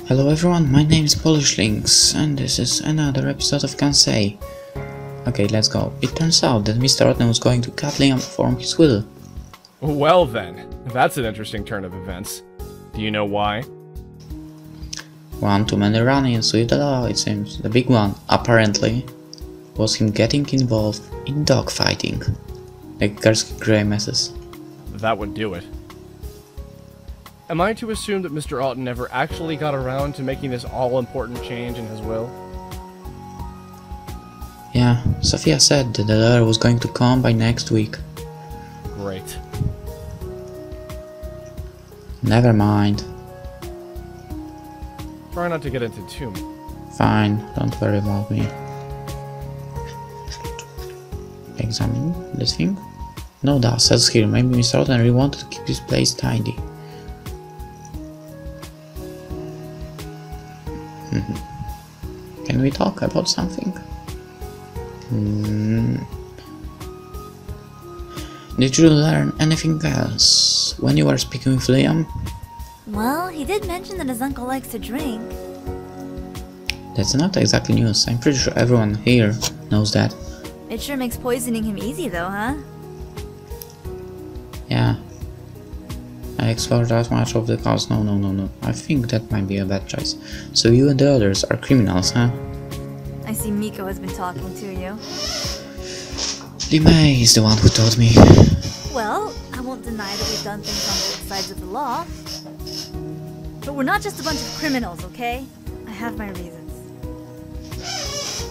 Hello everyone, my name is PolishLynx and this is another episode of Kansei. Okay, let's go. It turns out that Mr. Otton was going to cut Liam from his will. Well then, that's an interesting turn of events. Do you know why? One too many run-ins with the law, it seems. The big one, apparently, was him getting involved in dogfighting. Like Karsky grimaces. That would do it. Am I to assume that Mr. Otton never actually got around to making this all-important change in his will? Yeah, Sophia said that the letter was going to come by next week. Great. Never mind. Try not to get into too much. Fine, don't worry about me. Examine this thing? No dust says here, maybe Mr. Otton really wanted to keep his place tidy. Can we talk about something? Did you learn anything else when you were speaking with Liam? Well, he did mention that his uncle likes to drink. That's not exactly news. I'm pretty sure everyone here knows that. It sure makes poisoning him easy though, huh? Yeah. I explored that much of the cause. No. I think that might be a bad choice. So you and the others are criminals, huh? I see Miko has been talking to you. Limei is the one who told me. Well, I won't deny that we've done things on both sides of the law. But we're not just a bunch of criminals, okay? I have my reasons.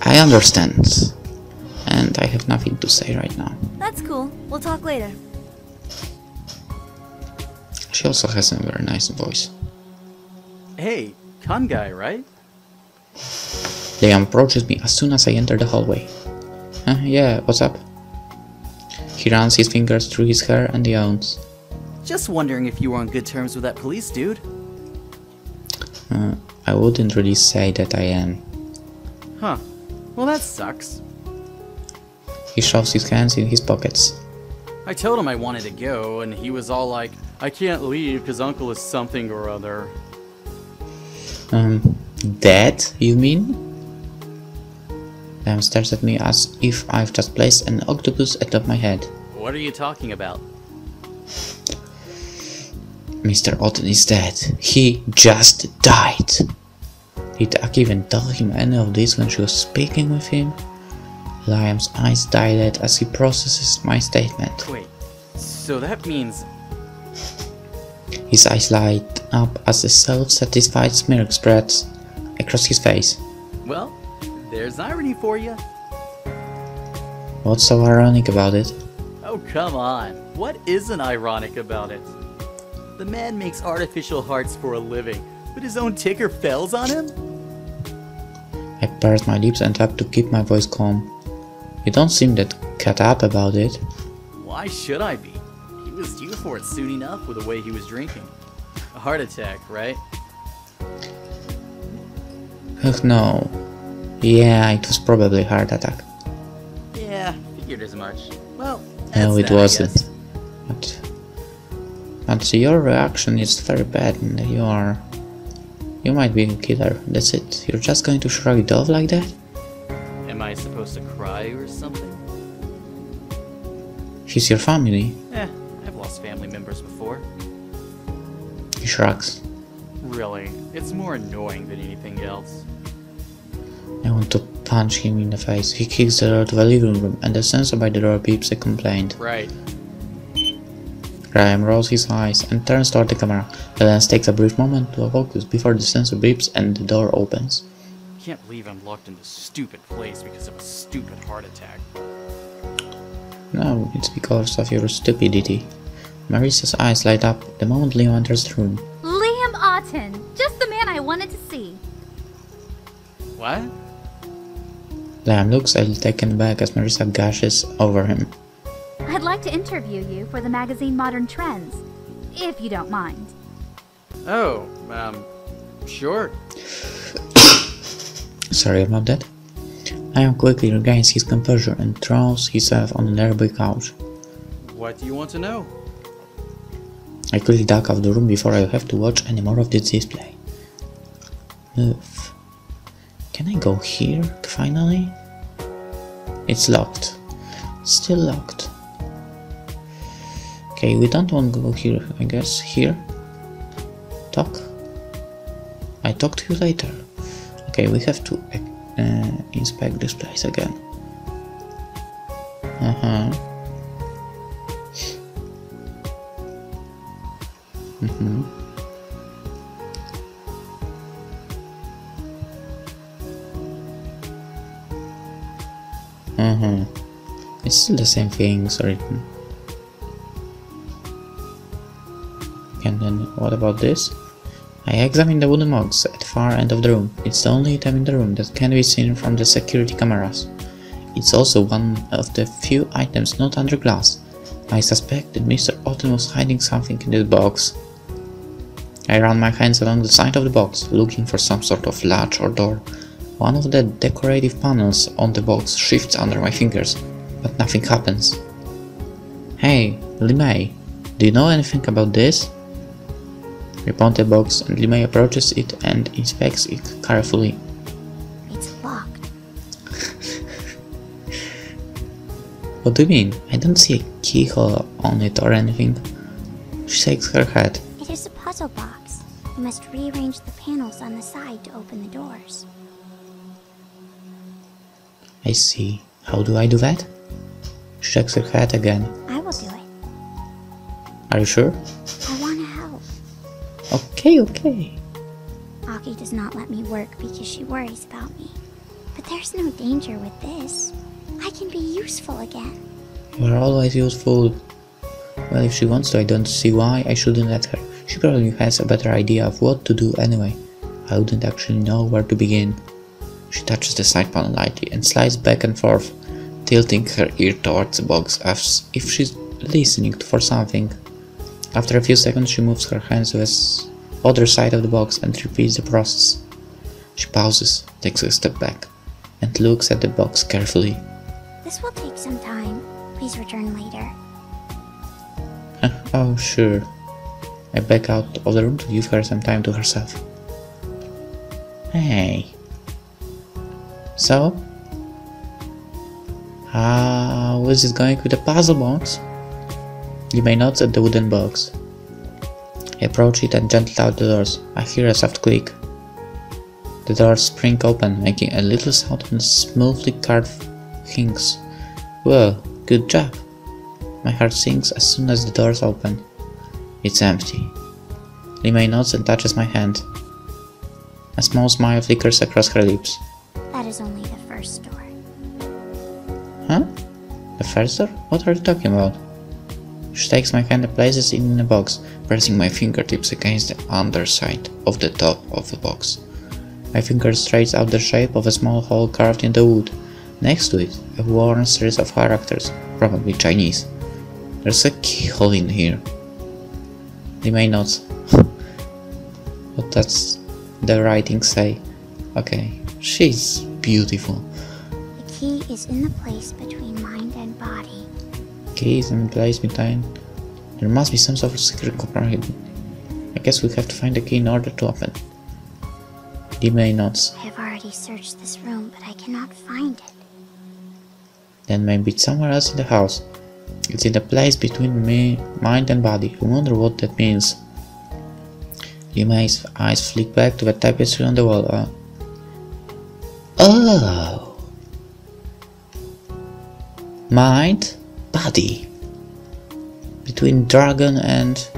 I understand. And I have nothing to say right now. That's cool. We'll talk later. She also has a very nice voice. Hey, con guy, right? Liam approaches me as soon as I enter the hallway. Yeah, what's up? He runs his fingers through his hair and yawns. Just wondering if you were on good terms with that police dude. I wouldn't really say that I am. Huh. Well, that sucks. He shoves his hands in his pockets. I told him I wanted to go, and he was all like, I can't leave because Uncle is something or other. Dead, you mean? Liam stares at me as if I've just placed an octopus atop my head. What are you talking about? Mr. Otton is dead. He just died. Did Aki even tell him any of this when she was speaking with him? Liam's eyes dilate as he processes my statement. Wait, so that means... His eyes light up as a self-satisfied smirk spreads across his face. Well, there's irony for you. What's so ironic about it? Oh, come on. What isn't ironic about it? The man makes artificial hearts for a living, but his own ticker fails on him? I pursed my lips and tried to keep my voice calm. You don't seem that cut up about it. Why should I be? He was due for it soon enough with the way he was drinking. A heart attack, right? Ugh, no. Yeah, it was probably a heart attack. Yeah, figured as much. Well, No, it that, I wasn't. guess. But your reaction is very bad and you might be a killer, that's it. You're just going to shrug it off like that? Am I supposed to cry or something? He's your family. I've lost family members before. He shrugs. Really, it's more annoying than anything else. I want to punch him in the face. He kicks the door to the living room and the sensor by the door beeps a complaint. Right. Graham rolls his eyes and turns toward the camera. The lens takes a brief moment to focus before the sensor beeps and the door opens. Can't believe I'm locked in this stupid place because of a stupid heart attack. No, it's because of your stupidity. Marissa's eyes light up the moment Liam enters the room. Liam Otton, just the man I wanted to see. What? Liam looks a little taken back as Marissa gushes over him. I'd like to interview you for the magazine Modern Trends, if you don't mind. Oh, sure. Sorry about that. Liam quickly regains his composure and throws himself on a nearby couch. What do you want to know? I quickly duck out of the room before I have to watch any more of this display. Move. Can I go here, finally? It's locked. Still locked. Okay, we don't want to go here, I guess. Here? Talk? I talk to you later. Okay, we have to inspect this place again. It's still the same things written. And then what about this? I examined the wooden box at the far end of the room. It's the only item in the room that can be seen from the security cameras. It's also one of the few items not under glass. I suspect that Mr. Otten was hiding something in this box. I ran my hands along the side of the box, looking for some sort of latch or door. One of the decorative panels on the box shifts under my fingers, but nothing happens. Hey, Limei, do you know anything about this? I point the box and Limei approaches it and inspects it carefully. It's locked. What do you mean? I don't see a keyhole on it or anything. She shakes her head. It is a puzzle box. You must rearrange the panels on the side to open the doors. I see. How do I do that? She shakes her head again. I will do it. Are you sure? I want to help. Okay. Aki does not let me work because she worries about me. But there's no danger with this. I can be useful again. You are always useful. Well, if she wants to, I don't see why I shouldn't let her. She probably has a better idea of what to do anyway. I wouldn't actually know where to begin. She touches the side panel lightly and slides back and forth, tilting her ear towards the box as if she's listening for something. After a few seconds, she moves her hands to the other side of the box and repeats the process. She pauses, takes a step back, and looks at the box carefully. This will take some time. Please return later. Oh, sure. I back out of the room to give her some time to herself. Hey. So? How is it going with the puzzle box? Limei nods at the wooden box. I approach it and gently out the doors. I hear a soft click. The doors spring open, making a little sound on smoothly carved hinges. Well, good job. My heart sinks as soon as the doors open. It's empty. Limei nods and touches my hand. A small smile flickers across her lips. That is only the first door. Huh? The first door? What are you talking about? She takes my hand and places it in the box, pressing my fingertips against the underside of the top of the box. My fingers trace out the shape of a small hole carved in the wood. Next to it, a worn series of characters, probably Chinese. There's a keyhole in here. Limei nods. What does the writing say? Okay, she's beautiful. The key is in the place between mind and body. Key is in place between. There must be some sort of secret compartment. I guess we have to find the key in order to open. Limei nods. I have already searched this room, but I cannot find it. Then maybe it's somewhere else in the house. It's in the place between mind and body. I wonder what that means. Limei's eyes flick back to the tapestry on the wall. Oh! Mind, body. Between dragon and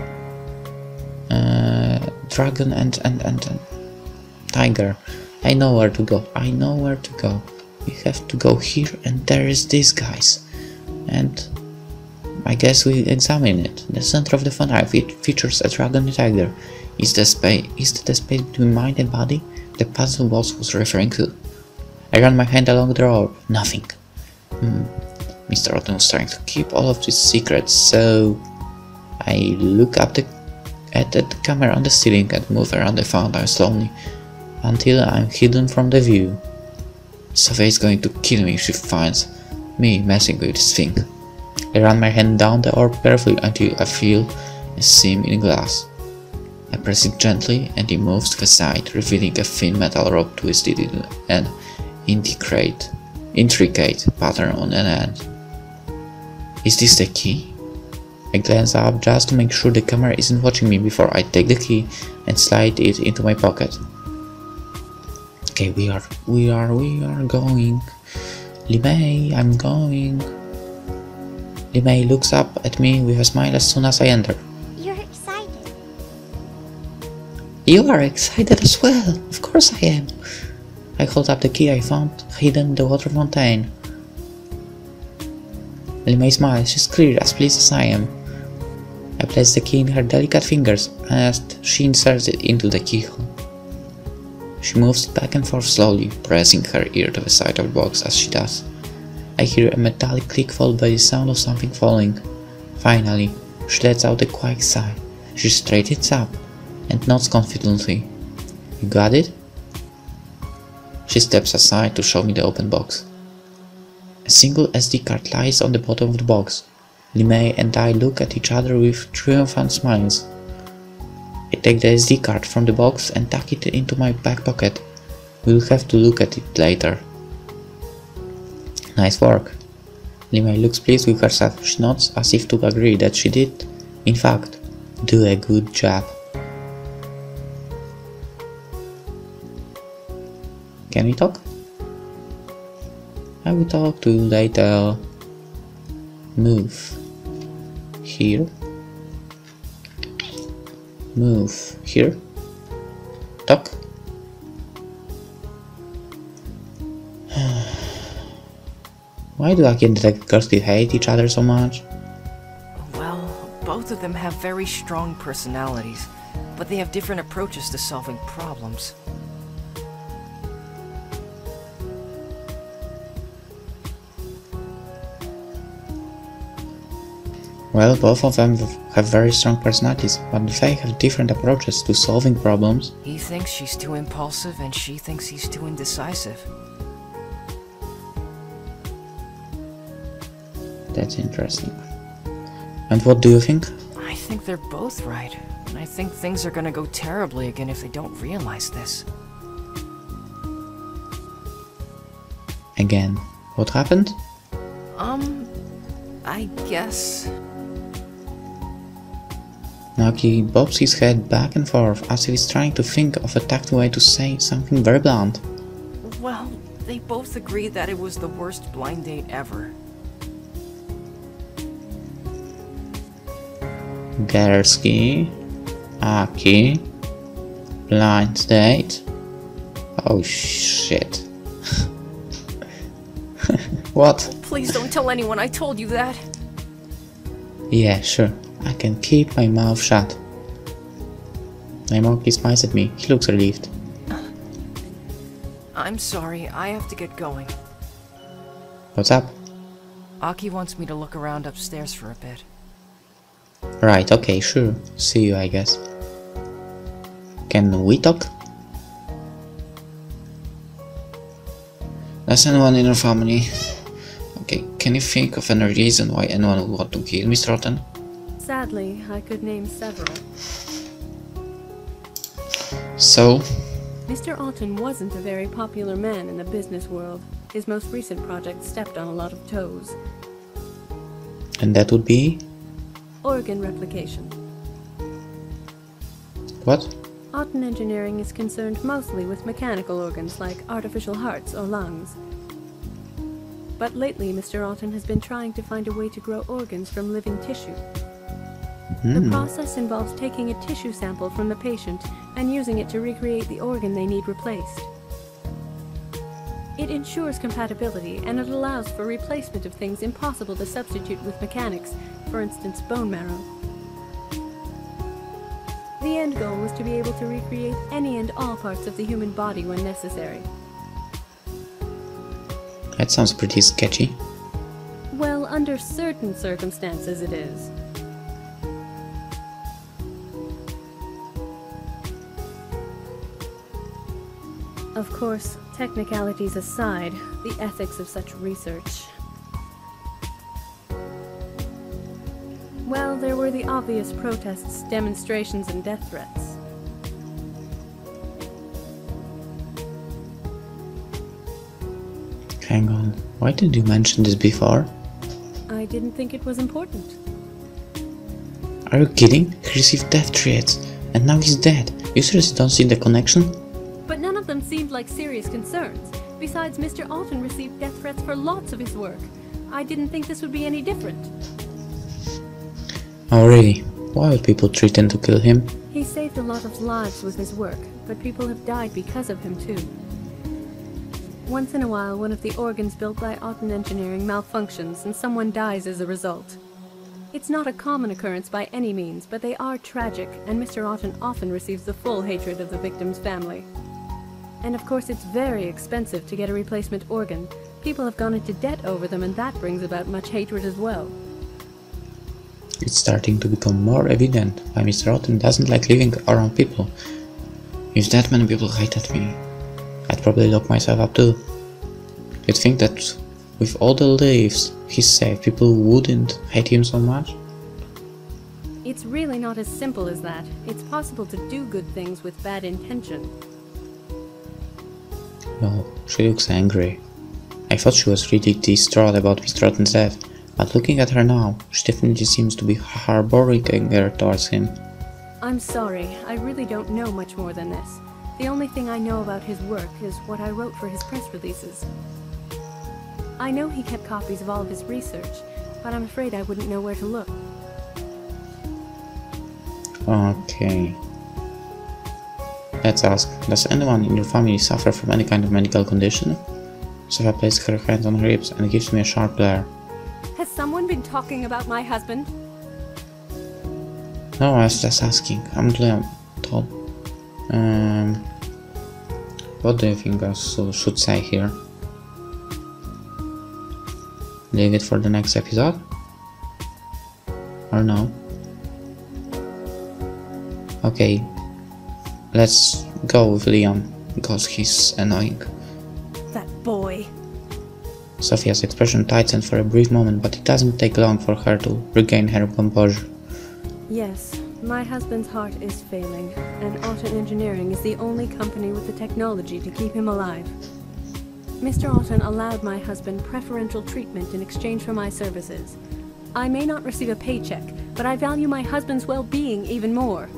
tiger. I know where to go. We have to go here, and there is this, guys. And I guess we examine it. The center of the phone features a dragon and tiger. Is the space between mind and body the puzzle boss was referring to? I run my hand along the row. Nothing. Mr. Otten was trying to keep all of these secrets, so I look up at the camera on the ceiling and move around the fountain slowly until I'm hidden from the view. Sophie is going to kill me if she finds me messing with this thing. I run my hand down the orb carefully until I feel a seam in glass. I press it gently and it moves to the side, revealing a thin metal rope twisted in an intricate pattern on an end. Is this the key? I glance up just to make sure the camera isn't watching me before I take the key and slide it into my pocket. Okay, we are going. Limei, I'm going. Limei looks up at me with a smile as soon as I enter. You're excited. You are excited as well. Of course I am. I hold up the key I found hidden in the water fountain. Limei smiles. She's clearly as pleased as I am. I place the key in her delicate fingers as she inserts it into the keyhole. She moves it back and forth slowly, pressing her ear to the side of the box as she does. I hear a metallic click followed by the sound of something falling. Finally, she lets out a quiet sigh. She straightens up and nods confidently. You got it? She steps aside to show me the open box. A single SD card lies on the bottom of the box. Limei and I look at each other with triumphant smiles. I take the SD card from the box and tuck it into my back pocket. We'll have to look at it later. Nice work. Limei looks pleased with herself. She nods as if to agree that she did, in fact, do a good job. Can we talk? I will talk to you later. Move. Here. Move. Here. Talk. Why do Aki and Detective Kirsty hate each other so much? Well, both of them have very strong personalities, but they have different approaches to solving problems. Well, both of them have very strong personalities, but they have different approaches to solving problems. He thinks she's too impulsive and she thinks he's too indecisive. That's interesting. And what do you think? I think they're both right, and I think things are gonna go terribly again if they don't realize this. Again, what happened? I guess... Naki bobs his head back and forth as if he's trying to think of a tactful way to say something very blunt. Well, they both agree that it was the worst blind date ever. Gersky, Aki, blind date. Oh shit. What? Please don't tell anyone I told you that. Yeah, sure. I can keep my mouth shut. Naimoki smiles at me. He looks relieved. I'm sorry, I have to get going. What's up? Aki wants me to look around upstairs for a bit. Right, okay, sure. See you, I guess. Can we talk? Does anyone in your family... Okay, can you think of any reason why anyone would want to kill Mr. Rotten? Sadly, I could name several. So? Mr. Alton wasn't a very popular man in the business world. His most recent project stepped on a lot of toes. And that would be? Organ replication. What? Alton Engineering is concerned mostly with mechanical organs like artificial hearts or lungs. But lately, Mr. Alton has been trying to find a way to grow organs from living tissue. The process involves taking a tissue sample from the patient and using it to recreate the organ they need replaced. It ensures compatibility and it allows for replacement of things impossible to substitute with mechanics, for instance bone marrow. The end goal was to be able to recreate any and all parts of the human body when necessary. That sounds pretty sketchy. Well, under certain circumstances it is. Of course, technicalities aside, the ethics of such research. Well, there were the obvious protests, demonstrations, and death threats. Hang on, why did you mention this before? I didn't think it was important. Are you kidding? He received death threats, and now he's dead. You seriously don't see the connection? But none of them seemed like serious concerns. Besides, Mr. Alton received death threats for lots of his work. I didn't think this would be any different. Oh really? Why would people threaten to kill him? He saved a lot of lives with his work, but people have died because of him too. Once in a while, one of the organs built by Alton Engineering malfunctions and someone dies as a result. It's not a common occurrence by any means, but they are tragic, and Mr. Alton often receives the full hatred of the victim's family. And of course it's very expensive to get a replacement organ. People have gone into debt over them, and that brings about much hatred as well. It's starting to become more evident why Mr. Alton doesn't like living around people. If that many people hated me, I'd probably lock myself up too. You'd think that with all the lives he saved, people wouldn't hate him so much? It's really not as simple as that. It's possible to do good things with bad intention. Well, she looks angry. I thought she was really distraught about Mr. Alton's death, but looking at her now, she definitely seems to be harboring anger towards him. I'm sorry, I really don't know much more than this. The only thing I know about his work is what I wrote for his press releases. I know he kept copies of all of his research, but I'm afraid I wouldn't know where to look. Okay. Let's ask, does anyone in your family suffer from any kind of medical condition? Sophia places her hand on her hips and gives me a sharp glare. Has someone been talking about my husband? No, I was just asking. I'm told. What do you think I should say here? Leave it for the next episode? Or no? Okay, let's go with Leon, because he's annoying. That boy. Sophia's expression tightened for a brief moment, but it doesn't take long for her to regain her composure. Yes, my husband's heart is failing, and Alton Engineering is the only company with the technology to keep him alive. Mr. Alton allowed my husband preferential treatment in exchange for my services. I may not receive a paycheck, but I value my husband's well-being even more.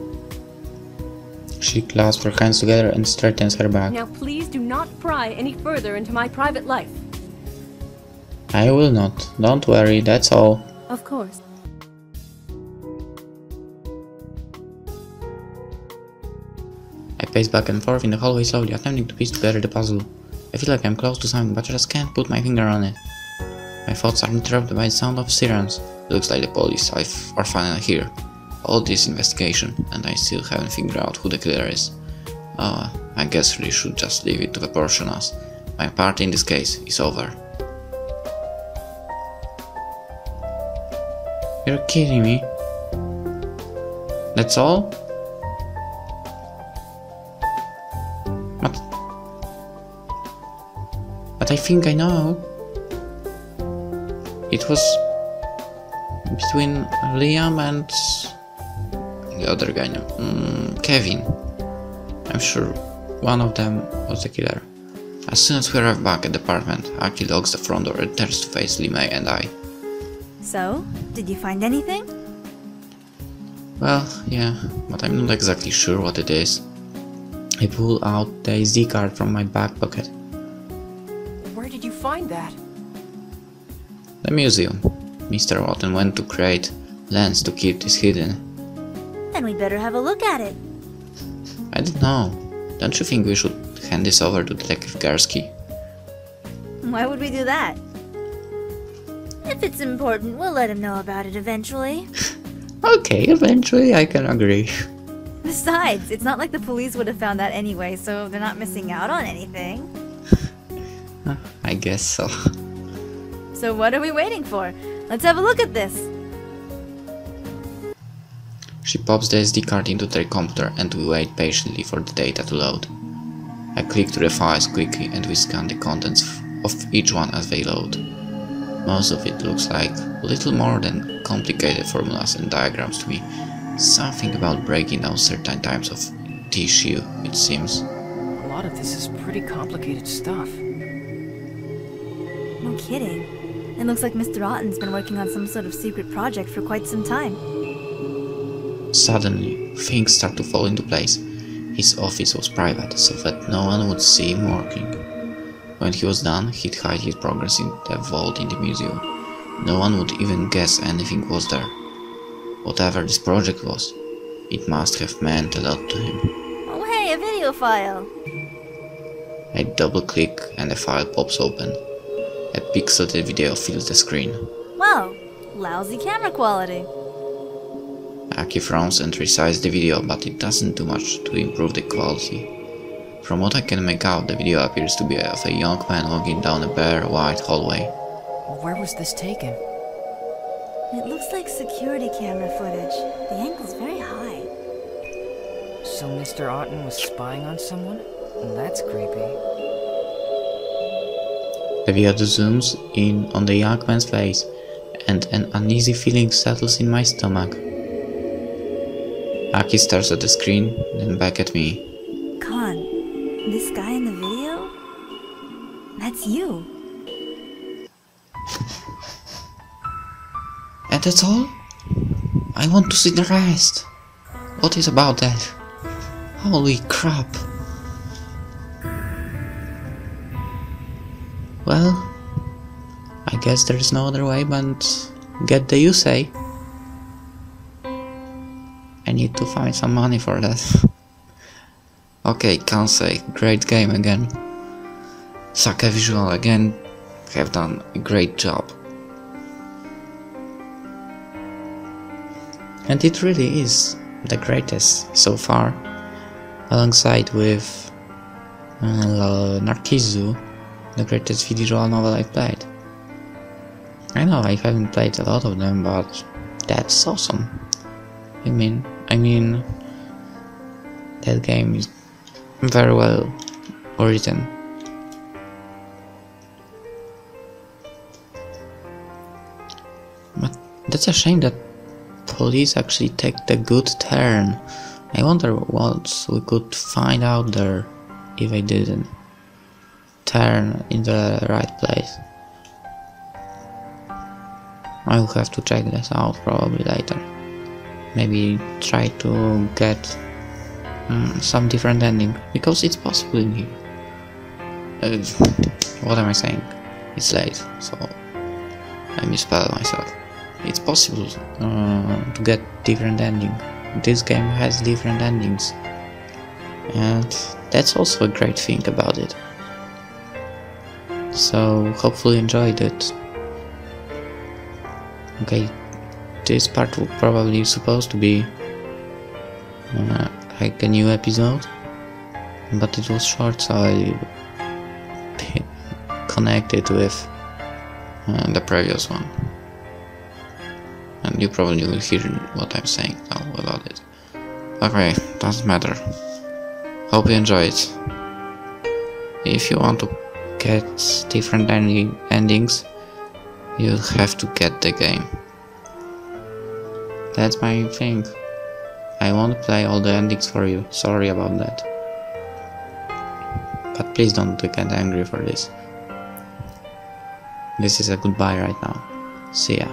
She clasps her hands together and straightens her back. Now please do not pry any further into my private life. I will not. Don't worry, that's all. Of course. I pace back and forth in the hallway slowly, attempting to piece together the puzzle. I feel like I'm close to something, but I just can't put my finger on it. My thoughts are interrupted by the sound of sirens. Looks like the police are finally here. All this investigation, and I still haven't figured out who the killer is. I guess we should just leave it to the portioners. My part in this case is over. You're kidding me? That's all? But I think I know. It was between Liam and the other guy, Kevin. I'm sure one of them was the killer. As soon as we arrive back at the apartment, Aki locks the front door and turns to face Li Mei and I. So, did you find anything? Well, yeah, but I'm not exactly sure what it is. I pull out the SD card from my back pocket. Where did you find that? The museum. Mr. Alton went to create lens to keep this hidden. Then we better have a look at it. I don't know. Don't you think we should hand this over to Detective Garski? Why would we do that? If it's important, we'll let him know about it eventually. Okay, eventually I can agree. Besides, it's not like the police would have found that anyway, so they're not missing out on anything. I guess so. So what are we waiting for? Let's have a look at this. She pops the SD card into their computer and we wait patiently for the data to load. I click through the files quickly and we scan the contents of each one as they load. Most of it looks like little more than complicated formulas and diagrams to me. Something about breaking down certain types of tissue, it seems. A lot of this is pretty complicated stuff. No kidding. It looks like Mr. Otten's been working on some sort of secret project for quite some time. Suddenly, things start to fall into place. His office was private, so that no one would see him working. When he was done, he'd hide his progress in the vault in the museum. No one would even guess anything was there. Whatever this project was, it must have meant a lot to him. Oh hey, a video file! I double-click and the file pops open. A pixelated video fills the screen. Wow, lousy camera quality. Aki frowns and resizes the video, but it doesn't do much to improve the quality. From what I can make out, the video appears to be of a young man walking down a bare, white hallway. Where was this taken? It looks like security camera footage. The angle's very high. So Mr. Otten was spying on someone? That's creepy. The video zooms in on the young man's face, and an uneasy feeling settles in my stomach. Aki stares at the screen, then back at me. Khan, this guy in the video? That's you. And that's all? I want to see the rest. What is about that? Holy crap. Well, I guess there's no other way but get the Yusei. I need to find some money for that. Okay, Kansei, great game again. Sakevisual again have done a great job. And it really is the greatest so far, alongside with Narkizu, the greatest visual novel I've played. I know I haven't played a lot of them, but that's awesome. I mean, that game is very well written. But that's a shame that police actually take the good turn. I wonder what we could find out there if I didn't turn in the right place. I will have to check this out probably later. Maybe try to get some different ending, because it's possible in here. What am I saying? It's late, so I misspelled myself. It's possible to get different ending. This game has different endings, and that's also a great thing about it. So hopefully enjoyed it. Okay, this part was probably supposed to be like a new episode, but it was short, so I connected with the previous one. And you probably will hear what I'm saying now about it. Okay, doesn't matter. Hope you enjoy it. If you want to get different endings, you'll have to get the game. That's my thing. I won't play all the endings for you, sorry about that. But please don't get angry for this. This is a goodbye right now. See ya.